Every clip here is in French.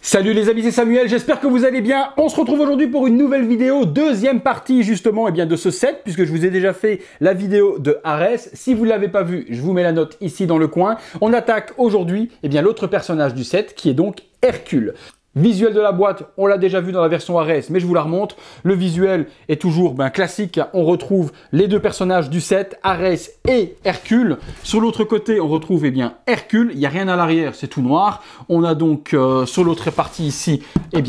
Salut les amis, c'est Samuel, j'espère que vous allez bien. On se retrouve aujourd'hui pour une nouvelle vidéo, deuxième partie justement de ce set, puisque je vous ai déjà fait la vidéo de Arès. Si vous ne l'avez pas vu, je vous mets la note ici dans le coin. On attaque aujourd'hui l'autre personnage du set, qui est donc Hercule. Visuel de la boîte, on l'a déjà vu dans la version Arès, mais je vous la remonte. Le visuel est toujours classique. On retrouve les deux personnages du set, Arès et Hercule. Sur l'autre côté, on retrouve Hercule. Il n'y a rien à l'arrière, c'est tout noir. On a donc sur l'autre partie ici,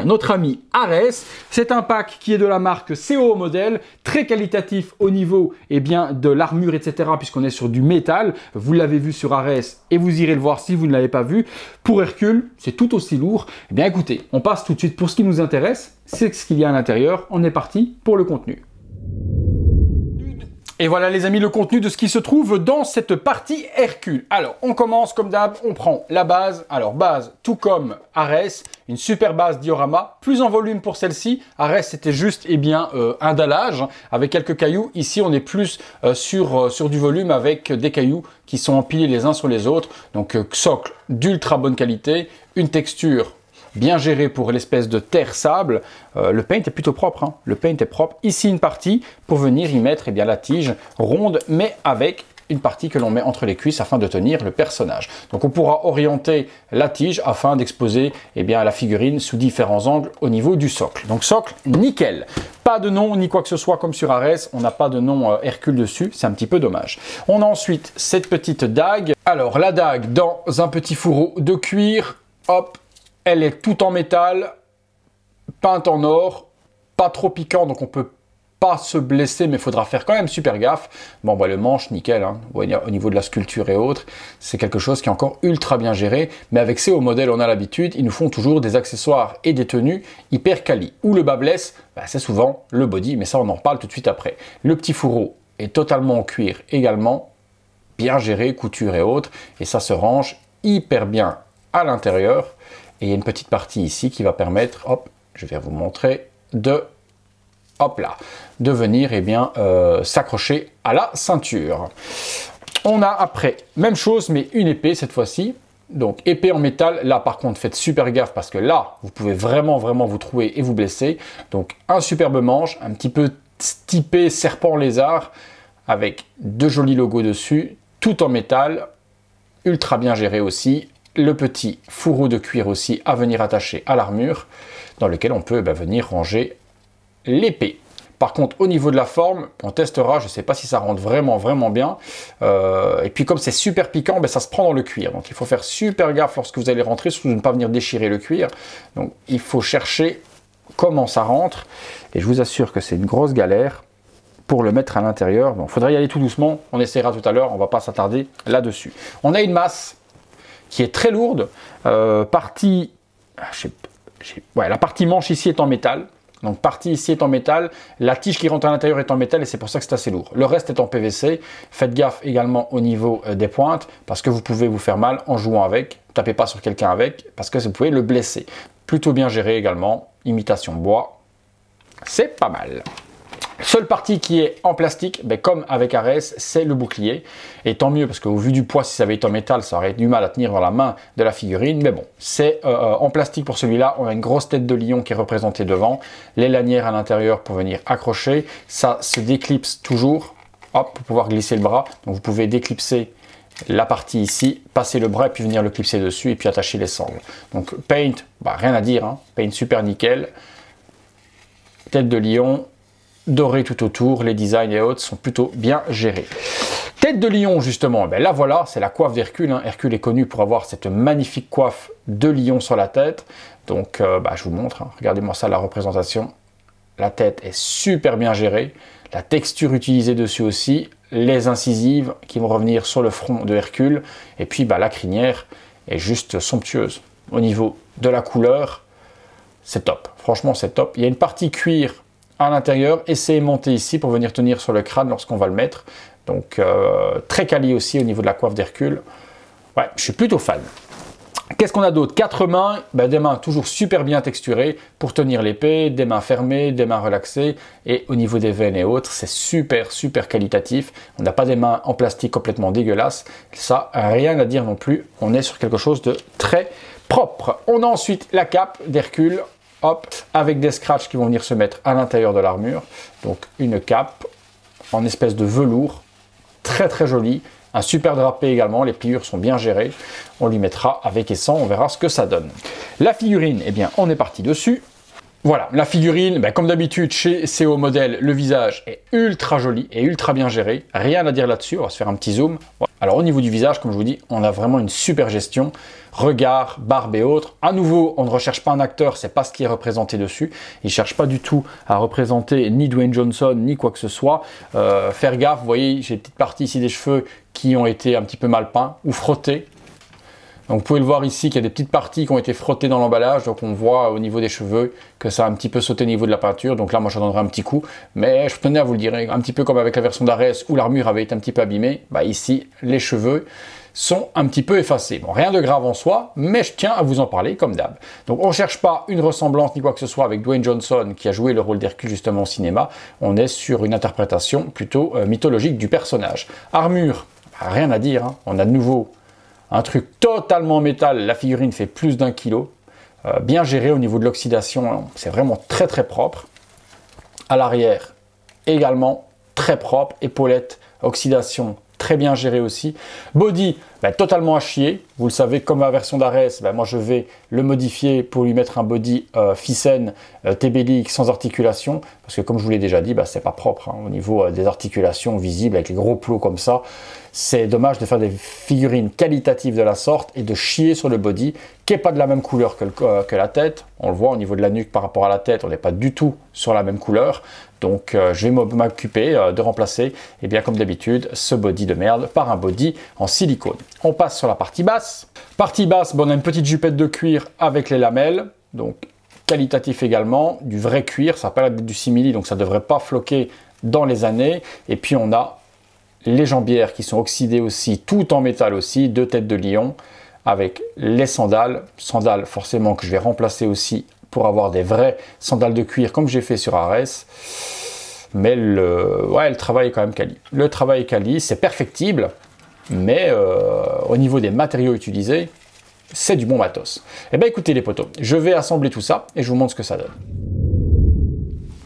notre ami Arès. C'est un pack qui est de la marque CO Model, très qualitatif au niveau de l'armure, etc. puisqu'on est sur du métal. Vous l'avez vu sur Arès et vous irez le voir si vous ne l'avez pas vu. Pour Hercule, c'est tout aussi lourd. Écoutez, on passe tout de suite pour ce qui nous intéresse, c'est ce qu'il y a à l'intérieur. On est parti pour le contenu. Et voilà les amis, le contenu de ce qui se trouve dans cette partie Hercule. Alors, on commence comme d'hab, on prend la base. Alors, base, tout comme Arès, une super base diorama, plus en volume pour celle-ci. Arès, c'était juste un dallage avec quelques cailloux. Ici, on est plus sur du volume avec des cailloux qui sont empilés les uns sur les autres. Donc, socle d'ultra bonne qualité, une texture bien géré pour l'espèce de terre-sable. Le paint est plutôt propre, hein. Le paint est propre. Ici, une partie pour venir y mettre la tige ronde, mais avec une partie que l'on met entre les cuisses afin de tenir le personnage. Donc, on pourra orienter la tige afin d'exposer la figurine sous différents angles au niveau du socle. Donc, socle, nickel. Pas de nom ni quoi que ce soit comme sur Arès. On n'a pas de nom Hercule dessus. C'est un petit peu dommage. On a ensuite cette petite dague. Alors, la dague dans un petit fourreau de cuir. Hop. Elle est tout en métal, peinte en or, pas trop piquant, donc on peut pas se blesser, mais il faudra faire quand même super gaffe. Bon, le manche, nickel, hein. Au niveau de la sculpture et autres, c'est quelque chose qui est encore ultra bien géré, mais avec ces hauts modèles, on a l'habitude, ils nous font toujours des accessoires et des tenues hyper quali. Où le bas blesse, c'est souvent le body, mais ça, on en reparle tout de suite après. Le petit fourreau est totalement en cuir également, bien géré, couture et autres, et ça se range hyper bien à l'intérieur. Et il y a une petite partie ici qui va permettre, hop, je vais vous montrer, de venir s'accrocher à la ceinture. On a après, même chose, mais une épée cette fois-ci. Donc épée en métal, là par contre faites super gaffe parce que là, vous pouvez vraiment vous trouer et vous blesser. Donc un superbe manche, un petit peu typé serpent lézard, avec deux jolis logos dessus, tout en métal, ultra bien géré aussi. Le petit fourreau de cuir aussi à venir attacher à l'armure, dans lequel on peut venir ranger l'épée. Par contre, au niveau de la forme, on testera, je ne sais pas si ça rentre vraiment bien. Et puis comme c'est super piquant, ça se prend dans le cuir. Donc il faut faire super gaffe lorsque vous allez rentrer, surtout de ne pas venir déchirer le cuir. Donc il faut chercher comment ça rentre. Et je vous assure que c'est une grosse galère pour le mettre à l'intérieur. Bon, il faudrait y aller tout doucement, on essaiera tout à l'heure, on ne va pas s'attarder là-dessus. On a une masse qui est très lourde, la partie manche ici est en métal, donc partie ici est en métal, la tige qui rentre à l'intérieur est en métal et c'est pour ça que c'est assez lourd. Le reste est en PVC, faites gaffe également au niveau des pointes parce que vous pouvez vous faire mal en jouant avec, tapez pas sur quelqu'un avec parce que vous pouvez le blesser. Plutôt bien géré également, imitation bois, c'est pas mal. Seule partie qui est en plastique, comme avec Arès, c'est le bouclier. Et tant mieux, parce qu'au vu du poids, si ça avait été en métal, ça aurait du mal à tenir dans la main de la figurine. Mais bon, c'est en plastique pour celui-là. On a une grosse tête de lion qui est représentée devant. Les lanières à l'intérieur pour venir accrocher. Ça se déclipse toujours, hop, pour pouvoir glisser le bras. Donc vous pouvez déclipser la partie ici, passer le bras et puis venir le clipser dessus et puis attacher les sangles. Donc paint, rien à dire, hein. Paint super nickel. Tête de lion. Doré tout autour, les designs et autres sont plutôt bien gérés. Tête de lion justement, là voilà, c'est la coiffe d'Hercule. Hein. Hercule est connu pour avoir cette magnifique coiffe de lion sur la tête. Donc je vous montre, hein. Regardez-moi ça, la représentation. La tête est super bien gérée. La texture utilisée dessus aussi. Les incisives qui vont revenir sur le front de Hercule. Et puis la crinière est juste somptueuse. Au niveau de la couleur, c'est top. Franchement, c'est top. Il y a une partie cuir à l'intérieur et c'est aimanté ici pour venir tenir sur le crâne lorsqu'on va le mettre. Donc très quali aussi au niveau de la coiffe d'Hercule. Ouais, je suis plutôt fan. Qu'est-ce qu'on a d'autre? 4 mains, des mains toujours super bien texturées pour tenir l'épée, des mains fermées, des mains relaxées et au niveau des veines et autres, c'est super qualitatif. On n'a pas des mains en plastique complètement dégueulasses. Ça, rien à dire non plus. On est sur quelque chose de très propre. On a ensuite la cape d'Hercule, hop, avec des scratchs qui vont venir se mettre à l'intérieur de l'armure. Donc une cape en espèce de velours, très très jolie. Un super drapé également, les pliures sont bien gérées. On lui mettra avec et sans, on verra ce que ça donne. La figurine, eh bien, on est parti dessus. Voilà, la figurine, ben, comme d'habitude chez CO Model, le visage est ultra joli et ultra bien géré. Rien à dire là-dessus, on va se faire un petit zoom. Alors au niveau du visage, comme je vous dis, on a vraiment une super gestion. Regard, barbe et autres. À nouveau, on ne recherche pas un acteur, c'est pas ce qui est représenté dessus. Il ne cherche pas du tout à représenter ni Dwayne Johnson, ni quoi que ce soit. Faire gaffe, vous voyez, j'ai une petite partie ici des cheveux qui ont été un petit peu mal peints ou frottés. Donc vous pouvez le voir ici qu'il y a des petites parties qui ont été frottées dans l'emballage, donc on voit au niveau des cheveux que ça a un petit peu sauté au niveau de la peinture, donc là moi j'en donnerai un petit coup, mais je tenais à vous le dire, un petit peu comme avec la version d'Ares où l'armure avait été un petit peu abîmée, bah ici les cheveux sont un petit peu effacés. Bon, rien de grave en soi, mais je tiens à vous en parler comme d'hab. Donc on ne cherche pas une ressemblance ni quoi que ce soit avec Dwayne Johnson qui a joué le rôle d'Hercule justement au cinéma, on est sur une interprétation plutôt mythologique du personnage. Armure, bah, rien à dire, hein. On a de nouveau un truc totalement métal, la figurine fait plus d'1 kilo, bien géré au niveau de l'oxydation, c'est vraiment très très propre. À l'arrière, également très propre, épaulettes, oxydation, très bien géré aussi. Body, totalement à chier, vous le savez, comme la version d'Ares, moi je vais le modifier pour lui mettre un body Thyssen TBLX sans articulation, parce que comme je vous l'ai déjà dit, c'est pas propre, hein, au niveau des articulations visibles avec les gros plots comme ça. C'est dommage de faire des figurines qualitatives de la sorte et de chier sur le body qui n'est pas de la même couleur que la tête. On le voit au niveau de la nuque par rapport à la tête, on n'est pas du tout sur la même couleur. Donc je vais m'occuper de remplacer, et bien comme d'habitude, ce body de merde par un body en silicone. On passe sur la partie basse. Partie basse, on a une petite jupette de cuir avec les lamelles, donc qualitatif également, du vrai cuir, ça n'a pas l'air d'être du simili, donc ça ne devrait pas floquer dans les années. Et puis on a les jambières qui sont oxydées aussi, tout en métal aussi, 2 têtes de lion, avec les sandales forcément que je vais remplacer aussi pour avoir des vraies sandales de cuir comme j'ai fait sur Ares. Mais le travail est quand même quali. Le travail est quali, c'est perfectible, mais au niveau des matériaux utilisés, c'est du bon matos. Eh bien écoutez les potos, je vais assembler tout ça et je vous montre ce que ça donne.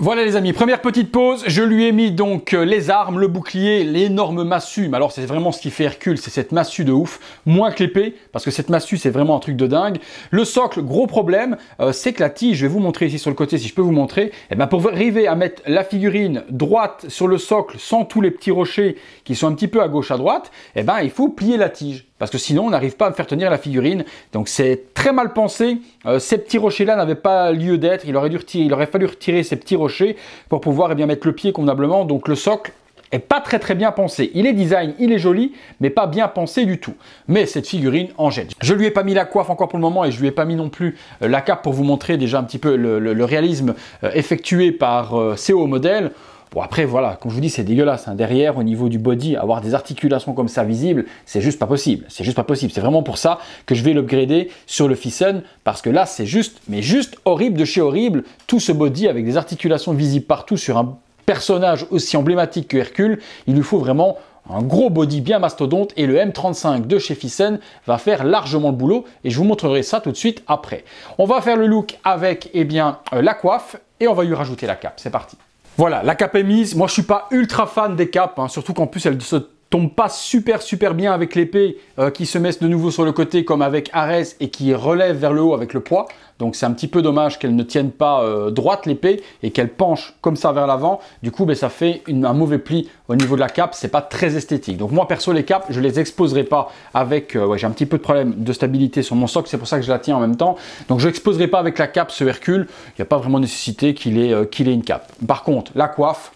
Voilà les amis, première petite pause, je lui ai mis donc les armes, le bouclier, l'énorme massue. Mais alors c'est vraiment ce qui fait Hercule, c'est cette massue de ouf, moins que l'épée, parce que cette massue c'est vraiment un truc de dingue. Le socle, gros problème, c'est que la tige, je vais vous montrer ici sur le côté si je peux vous montrer, et bien pour arriver à mettre la figurine droite sur le socle sans tous les petits rochers qui sont un petit peu à gauche à droite, et ben il faut plier la tige. Parce que sinon, on n'arrive pas à faire tenir la figurine. Donc, c'est très mal pensé. Ces petits rochers-là n'avaient pas lieu d'être. Il aurait fallu retirer ces petits rochers pour pouvoir mettre le pied convenablement. Donc, le socle est pas très bien pensé. Il est design, il est joli, mais pas bien pensé du tout. Mais cette figurine en jette. Je lui ai pas mis la coiffe encore pour le moment et je lui ai pas mis non plus la cape pour vous montrer déjà un petit peu le réalisme effectué par CO Model. Bon après voilà, comme je vous dis c'est dégueulasse, hein. Derrière au niveau du body, avoir des articulations comme ça visibles, c'est juste pas possible, c'est juste pas possible. C'est vraiment pour ça que je vais l'upgrader sur le Thyssen, parce que là c'est juste, mais juste horrible de chez horrible, tout ce body avec des articulations visibles partout sur un personnage aussi emblématique que Hercule, il lui faut vraiment un gros body bien mastodonte et le M35 de chez Thyssen va faire largement le boulot et je vous montrerai ça tout de suite après. On va faire le look avec la coiffe et on va lui rajouter la cape, c'est parti. Voilà, la cape est mise. Moi, je suis pas ultra fan des capes, hein, surtout qu'en plus, elle se tombe pas super bien avec l'épée qui se met de nouveau sur le côté comme avec Ares et qui relève vers le haut avec le poids. Donc, c'est un petit peu dommage qu'elle ne tienne pas droite l'épée et qu'elle penche comme ça vers l'avant. Du coup, ça fait un mauvais pli au niveau de la cape. C'est pas très esthétique. Donc, moi, perso, les capes, je les exposerai pas avec... j'ai un petit peu de problème de stabilité sur mon socle. C'est pour ça que je la tiens en même temps. Donc, je n'exposerai pas avec la cape ce Hercule. Il n'y a pas vraiment nécessité qu'il ait une cape. Par contre, la coiffe,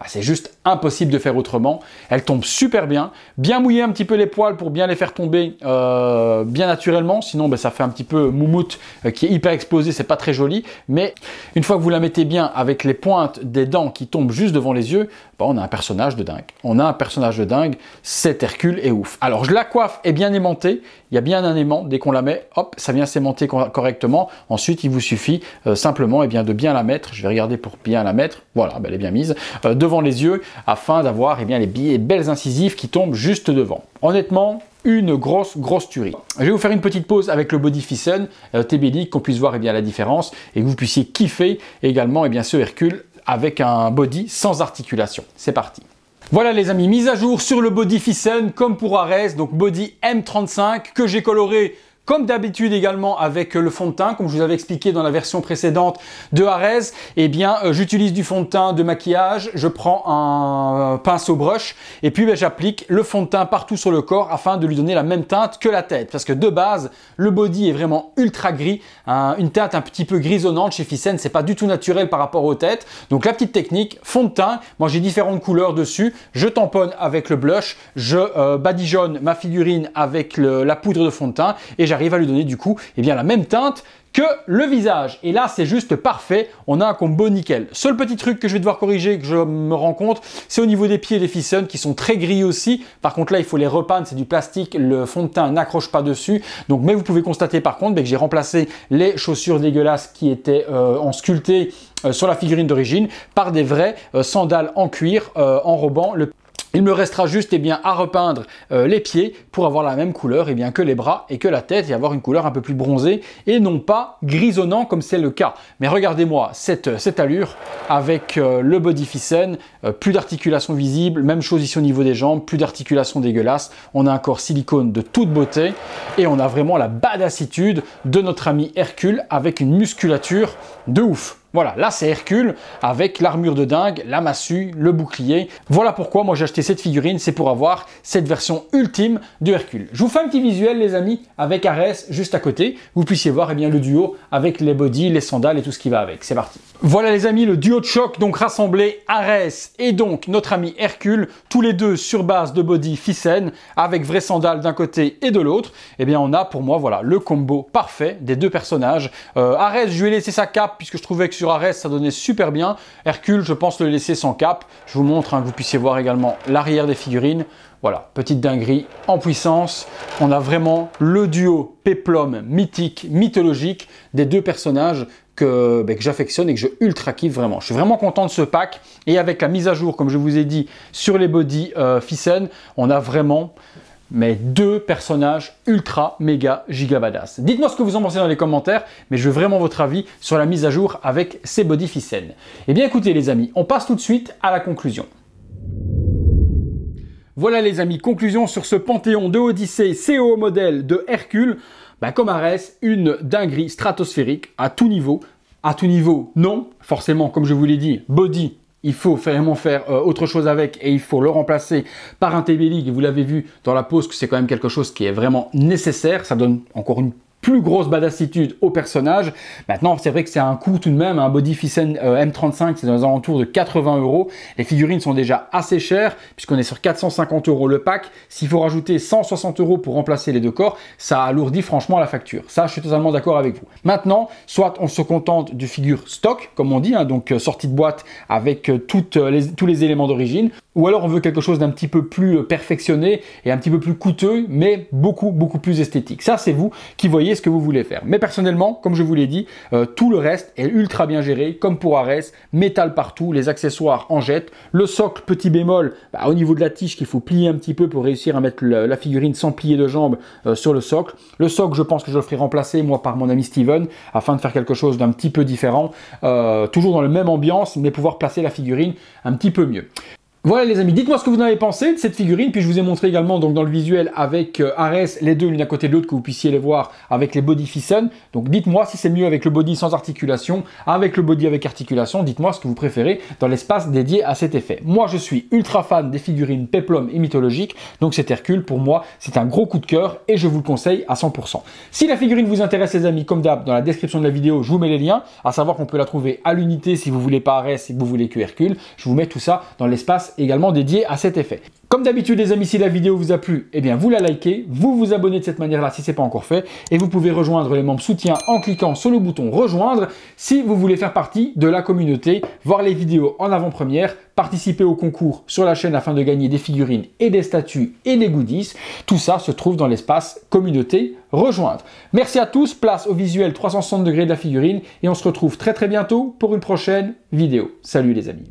c'est juste impossible de faire autrement. Elle tombe super bien. Bien mouiller un petit peu les poils pour bien les faire tomber bien naturellement. Sinon, ça fait un petit peu moumoute qui est hyper explosé. C'est pas très joli. Mais une fois que vous la mettez bien avec les pointes des dents qui tombent juste devant les yeux, on a un personnage de dingue. On a un personnage de dingue. Cet Hercule est ouf. Alors, la coiffe est bien aimantée. Il y a bien un aimant. Dès qu'on la met, hop, ça vient s'aimanter correctement. Ensuite, il vous suffit simplement de bien la mettre. Je vais regarder pour bien la mettre. Voilà, elle est bien mise. Devant les yeux. afin d'avoir les belles incisives qui tombent juste devant. Honnêtement, une grosse tuerie. Je vais vous faire une petite pause avec le Body Thyssen TB-League, qu'on puisse voir la différence et que vous puissiez kiffer également ce Hercule avec un body sans articulation. C'est parti. Voilà les amis, mise à jour sur le Body Thyssen comme pour Ares, donc body M35 que j'ai coloré comme d'habitude également avec le fond de teint, comme je vous avais expliqué dans la version précédente de Ares, j'utilise du fond de teint de maquillage, je prends un pinceau brush et puis j'applique le fond de teint partout sur le corps afin de lui donner la même teinte que la tête. Parce que de base, le body est vraiment ultra gris, une teinte un petit peu grisonnante chez Thyssen, c'est pas du tout naturel par rapport aux têtes. Donc la petite technique, fond de teint, moi j'ai différentes couleurs dessus, je tamponne avec le blush, je badigeonne ma figurine avec la poudre de fond de teint et j'arrive à lui donner du coup la même teinte que le visage. Et là, c'est juste parfait. On a un combo nickel. Seul petit truc que je vais devoir corriger, que je me rends compte, c'est au niveau des pieds des Thyssen qui sont très gris aussi. Par contre, là, il faut les repeindre. C'est du plastique. Le fond de teint n'accroche pas dessus. Donc, mais vous pouvez constater par contre que j'ai remplacé les chaussures dégueulasses qui étaient en sculpté sur la figurine d'origine par des vraies sandales en cuir enrobant le. Il me restera juste à repeindre les pieds pour avoir la même couleur que les bras et que la tête et avoir une couleur un peu plus bronzée et non pas grisonnant comme c'est le cas. Mais regardez-moi cette allure avec le Body Thyssen, plus d'articulation visible, même chose ici au niveau des jambes, plus d'articulation dégueulasse. On a un corps silicone de toute beauté et on a vraiment la badassitude de notre ami Hercule avec une musculature de ouf. Voilà, là c'est Hercule avec l'armure de dingue, la massue, le bouclier. Voilà pourquoi moi j'ai acheté cette figurine, c'est pour avoir cette version ultime de Hercule. Je vous fais un petit visuel les amis avec Ares juste à côté. Vous puissiez voir le duo avec les bodys, les sandales et tout ce qui va avec. C'est parti. Voilà les amis, le duo de choc donc rassemblé, Ares et donc notre ami Hercule, tous les deux sur base de body Thyssen avec vraies sandales d'un côté et de l'autre. On a pour moi le combo parfait des deux personnages. Ares, je lui ai laissé sa cape puisque je trouvais que sur Ares ça donnait super bien. Hercule, je pense le laisser sans cape. Je vous montre que vous puissiez voir également l'arrière des figurines. Voilà, petite dinguerie en puissance. On a vraiment le duo péplum mythique, mythologique des deux personnages que j'affectionne et que je ultra kiffe vraiment. Je suis vraiment content de ce pack et avec la mise à jour, comme je vous ai dit, sur les body Thyssen, on a vraiment deux personnages ultra méga giga badass. Dites-moi ce que vous en pensez dans les commentaires, mais je veux vraiment votre avis sur la mise à jour avec ces body Thyssen. Écoutez les amis, on passe tout de suite à la conclusion. Voilà les amis, conclusion sur ce panthéon de Odyssey CO modèle de Hercule. Comme Ares, une dinguerie stratosphérique à tout niveau. À tout niveau, non, forcément, comme je vous l'ai dit, body, il faut vraiment faire autre chose avec et il faut le remplacer par un TB-League. Vous l'avez vu dans la pose que c'est quand même quelque chose qui est vraiment nécessaire. Ça donne encore une plus grosse badassitude au personnage. Maintenant, c'est vrai que c'est un coût tout de même. Un Body Thyssen M35, c'est dans les alentours de 80 €. Les figurines sont déjà assez chères puisqu'on est sur 450 € le pack. S'il faut rajouter 160 € pour remplacer les deux corps, ça alourdit franchement la facture. Ça, je suis totalement d'accord avec vous. Maintenant, soit on se contente du figure stock, comme on dit, donc sortie de boîte avec tous les éléments d'origine, ou alors on veut quelque chose d'un petit peu plus perfectionné et un petit peu plus coûteux, mais beaucoup plus esthétique. Ça, c'est vous qui voyez ce que vous voulez faire. Mais personnellement, comme je vous l'ai dit, tout le reste est ultra bien géré, comme pour Ares, métal partout, les accessoires en jet, le socle petit bémol, au niveau de la tige qu'il faut plier un petit peu pour réussir à mettre la figurine sans plier de jambes sur le socle. Le socle, je pense que je le ferai remplacer moi par mon ami Steven, afin de faire quelque chose d'un petit peu différent, toujours dans la même ambiance, mais pouvoir placer la figurine un petit peu mieux. Voilà les amis, dites-moi ce que vous en avez pensé de cette figurine, puis je vous ai montré également donc dans le visuel avec Ares, les deux l'une à côté de l'autre, que vous puissiez les voir avec les body Thyssen. Donc dites-moi si c'est mieux avec le body sans articulation, avec le body avec articulation, dites-moi ce que vous préférez dans l'espace dédié à cet effet. Moi je suis ultra fan des figurines péplum et mythologiques, donc cet Hercule pour moi c'est un gros coup de cœur et je vous le conseille à 100%. Si la figurine vous intéresse les amis, comme d'hab, dans la description de la vidéo je vous mets les liens, à savoir qu'on peut la trouver à l'unité si vous voulez pas Ares et que vous voulez que Hercule, je vous mets tout ça dans l'espace également dédié à cet effet. Comme d'habitude les amis, si la vidéo vous a plu, vous la likez, vous vous abonnez de cette manière-là si ce n'est pas encore fait, et vous pouvez rejoindre les membres soutien en cliquant sur le bouton rejoindre si vous voulez faire partie de la communauté, voir les vidéos en avant-première, participer au concours sur la chaîne afin de gagner des figurines et des statues et des goodies. Tout ça se trouve dans l'espace communauté rejoindre. Merci à tous, place au visuel 360 degrés de la figurine et on se retrouve très bientôt pour une prochaine vidéo. Salut les amis.